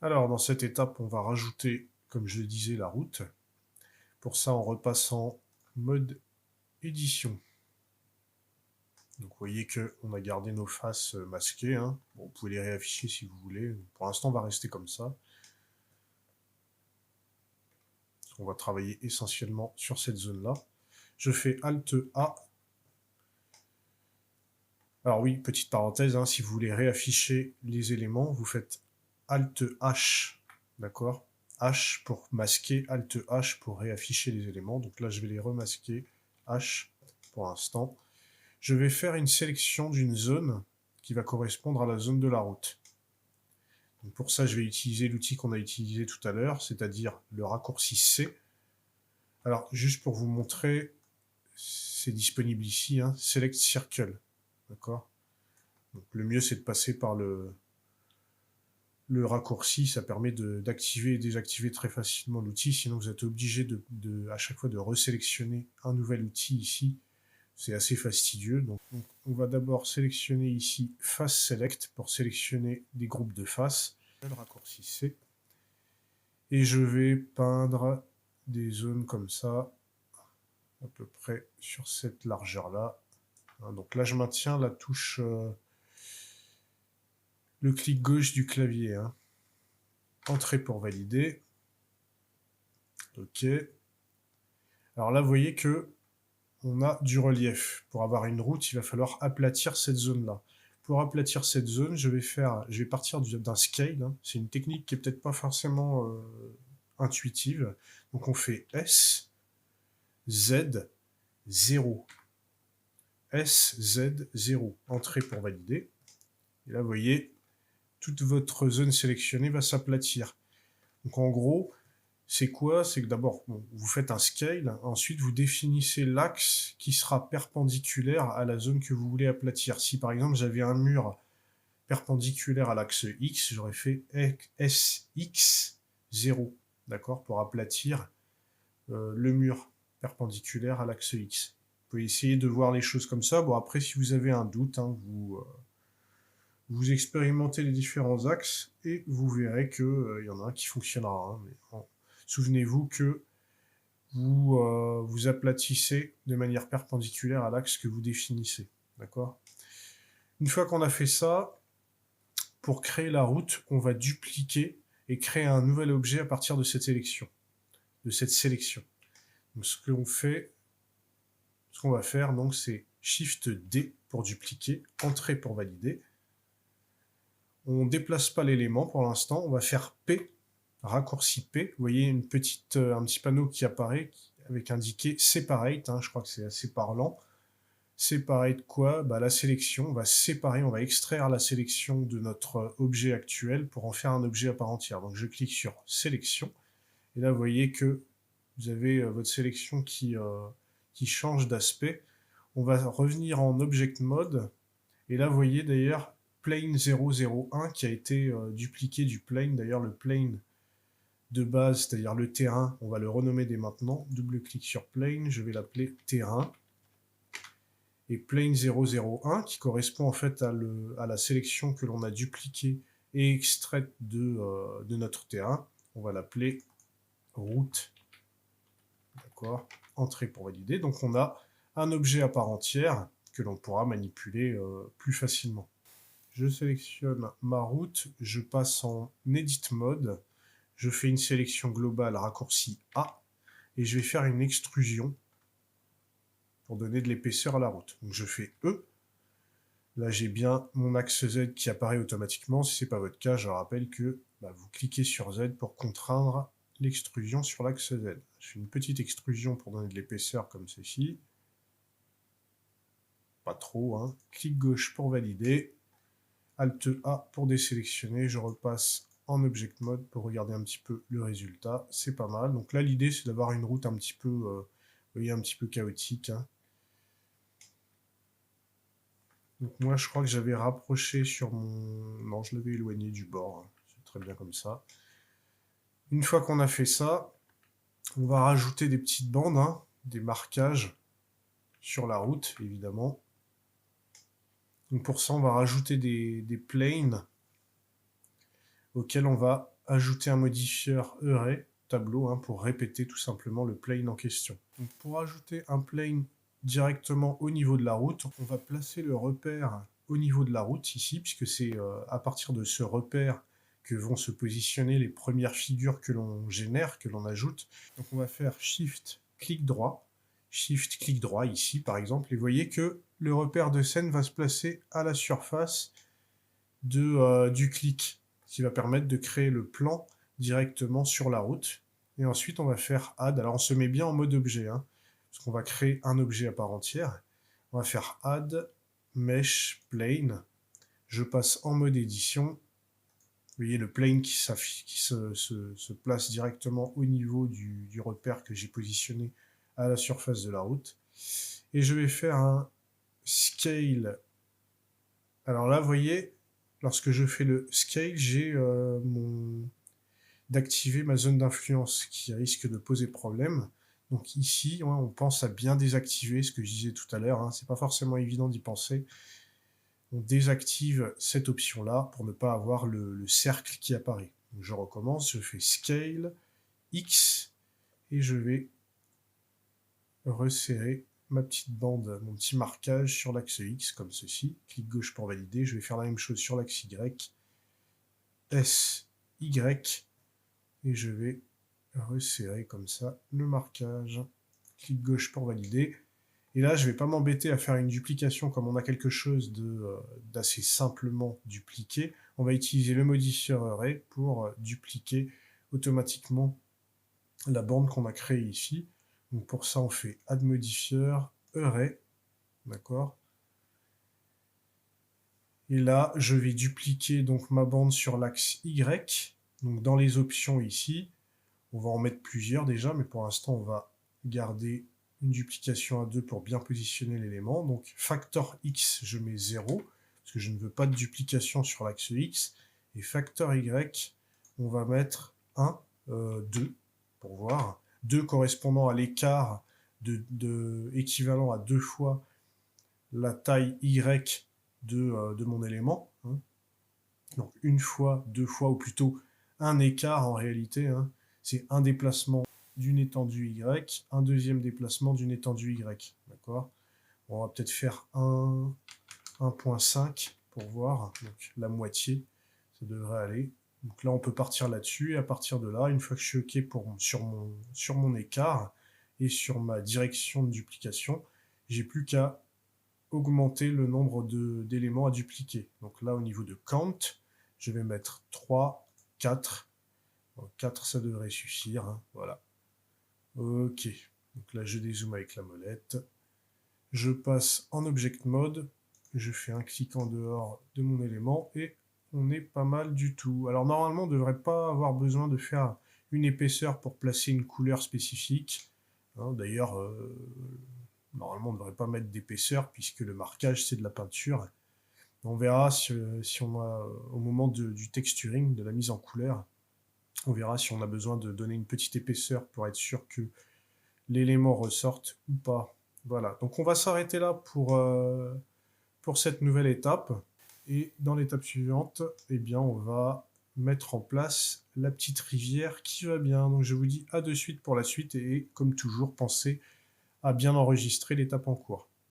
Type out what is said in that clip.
Alors, dans cette étape, on va rajouter, comme je le disais, la route. Pour ça, on repasse en mode édition. Donc, vous voyez qu'on a gardé nos faces masquées, hein. Bon, vous pouvez les réafficher si vous voulez. Pour l'instant, on va rester comme ça. On va travailler essentiellement sur cette zone-là. Je fais Alt A. Alors oui, petite parenthèse, hein, si vous voulez réafficher les éléments, vous faites Alt H, d'accord? H pour masquer, Alt H pour réafficher les éléments. Donc là, je vais les remasquer, H pour l'instant. Je vais faire une sélection d'une zone qui va correspondre à la zone de la route. Donc pour ça, je vais utiliser l'outil qu'on a utilisé tout à l'heure, c'est-à-dire le raccourci C. Alors, juste pour vous montrer, c'est disponible ici, hein, Select Circle, d'accord? Donc le mieux, c'est de passer par le raccourci, ça permet d'activer et désactiver très facilement l'outil, sinon vous êtes obligé à chaque fois de resélectionner un nouvel outil ici. C'est assez fastidieux. Donc, on va d'abord sélectionner ici Face Select pour sélectionner des groupes de faces. Le raccourci C. Et je vais peindre des zones comme ça, à peu près sur cette largeur-là. Donc là, je maintiens la touche, le clic gauche du clavier. Hein. Entrée pour valider. OK. Alors là, vous voyez que on a du relief. Pour avoir une route, il va falloir aplatir cette zone-là. Pour aplatir cette zone, je vais partir d'un scale. Hein. C'est une technique qui est peut-être pas forcément intuitive. Donc on fait S, Z, 0. S, Z, 0. Entrée pour valider. Et là, vous voyez, toute votre zone sélectionnée va s'aplatir. Donc en gros, c'est quoi? C'est que d'abord, bon, vous faites un scale, ensuite vous définissez l'axe qui sera perpendiculaire à la zone que vous voulez aplatir. Si par exemple j'avais un mur perpendiculaire à l'axe X, j'aurais fait SX 0, d'accord, pour aplatir le mur perpendiculaire à l'axe X. Vous pouvez essayer de voir les choses comme ça. Bon, après, si vous avez un doute, hein, vous expérimentez les différents axes et vous verrez qu'il y en a un qui fonctionnera. Hein, mais souvenez-vous que vous aplatissez de manière perpendiculaire à l'axe que vous définissez. D'accord? Une fois qu'on a fait ça, pour créer la route, on va dupliquer et créer un nouvel objet à partir de cette sélection. Donc, ce qu'on va faire, donc, c'est Shift D pour dupliquer, Entrée pour valider. On ne déplace pas l'élément pour l'instant, on va faire P, raccourci P. Vous voyez un petit panneau qui apparaît avec indiqué Separate, hein, je crois que c'est assez parlant. Separate quoi? Bah, la sélection, on va séparer, on va extraire la sélection de notre objet actuel pour en faire un objet à part entière. Donc je clique sur Sélection, et là vous voyez que vous avez votre sélection qui change d'aspect. On va revenir en Object Mode, et là vous voyez d'ailleurs Plane 001 qui a été dupliqué du plane. D'ailleurs le plane de base, c'est-à-dire le terrain, on va le renommer dès maintenant. Double-clic sur Plane, je vais l'appeler Terrain. Et Plane 001, qui correspond en fait à la sélection que l'on a dupliquée et extraite de notre terrain. On va l'appeler route. D'accord. Entrée pour valider. Donc on a un objet à part entière que l'on pourra manipuler plus facilement. Je sélectionne ma route, je passe en Edit Mode, je fais une sélection globale raccourci A, et je vais faire une extrusion pour donner de l'épaisseur à la route. Donc je fais E. Là, j'ai bien mon axe Z qui apparaît automatiquement. Si ce n'est pas votre cas, je rappelle que vous cliquez sur Z pour contraindre l'extrusion sur l'axe Z. Je fais une petite extrusion pour donner de l'épaisseur comme ceci. Pas trop, hein. Clic gauche pour valider. Alt A pour désélectionner. Je repasse en Object Mode pour regarder un petit peu le résultat. C'est pas mal. Donc là, l'idée, c'est d'avoir une route un petit peu, vous voyez, un petit peu chaotique, hein. Donc moi, je crois que j'avais rapproché sur mon... Non, je l'avais éloigné du bord. Hein. C'est très bien comme ça. Une fois qu'on a fait ça, on va rajouter des petites bandes, hein, des marquages sur la route, évidemment. Donc pour ça, on va rajouter des planes auxquels on va ajouter un modifieur array tableau pour répéter tout simplement le plane en question. Donc pour ajouter un plane directement au niveau de la route, on va placer le repère au niveau de la route ici, puisque c'est à partir de ce repère que vont se positionner les premières figures que l'on génère, que l'on ajoute. Donc on va faire Shift, clic droit ici par exemple, et vous voyez que le repère de scène va se placer à la surface du clic, ce qui va permettre de créer le plan directement sur la route. Et ensuite on va faire Add, alors on se met bien en mode objet, parce qu'on va créer un objet à part entière. On va faire Add, Mesh, Plane, je passe en mode édition. Vous voyez le plane qui se place directement au niveau du repère que j'ai positionné à la surface de la route. Et je vais faire un scale. Alors là, vous voyez, lorsque je fais le scale, j'ai d'activer ma zone d'influence qui risque de poser problème. Donc ici, on pense à bien désactiver ce que je disais tout à l'heure. C'est pas forcément évident d'y penser. On désactive cette option-là pour ne pas avoir le cercle qui apparaît. Donc je recommence, je fais Scale, X, et je vais resserrer ma petite bande, mon petit marquage sur l'axe X, comme ceci. Clic gauche pour valider. Je vais faire la même chose sur l'axe Y. S, Y, et je vais resserrer comme ça le marquage. Clic gauche pour valider. Et là, je ne vais pas m'embêter à faire une duplication comme on a quelque chose d'assez simplement dupliqué. On va utiliser le modifieur array pour dupliquer automatiquement la bande qu'on a créée ici. Donc pour ça, on fait add modifieur array, d'accord. Et là, je vais dupliquer donc ma bande sur l'axe Y. Donc dans les options ici, on va en mettre plusieurs déjà, mais pour l'instant, on va garder une duplication à 2 pour bien positionner l'élément. Donc factor X, je mets 0, parce que je ne veux pas de duplication sur l'axe X. Et factor Y, on va mettre 1, 2, pour voir. 2 correspondant à l'écart équivalent à 2 fois la taille Y de mon élément. Donc une fois, 2 fois, ou plutôt un écart en réalité. C'est un déplacement d'une étendue Y, un deuxième déplacement d'une étendue Y. D'accord. On va peut-être faire 1.5 pour voir. Donc la moitié, ça devrait aller. Donc là, on peut partir là-dessus. Et à partir de là, une fois que je suis OK sur mon écart et sur ma direction de duplication, j'ai plus qu'à augmenter le nombre d'éléments à dupliquer. Donc là, au niveau de count, je vais mettre 3, 4. 4, ça devrait suffire. Voilà. OK. Donc là, je dézoome avec la molette. Je passe en Object Mode. Je fais un clic en dehors de mon élément et on est pas mal du tout. Alors normalement, on ne devrait pas avoir besoin de faire une épaisseur pour placer une couleur spécifique. D'ailleurs, normalement, on ne devrait pas mettre d'épaisseur puisque le marquage, c'est de la peinture. On verra si on a, au moment du texturing, de la mise en couleur, on verra si on a besoin de donner une petite épaisseur pour être sûr que l'élément ressorte ou pas. Voilà, donc on va s'arrêter là pour cette nouvelle étape. Et dans l'étape suivante, eh bien, on va mettre en place la petite rivière qui va bien. Donc je vous dis à de suite pour la suite et comme toujours, pensez à bien enregistrer l'étape en cours.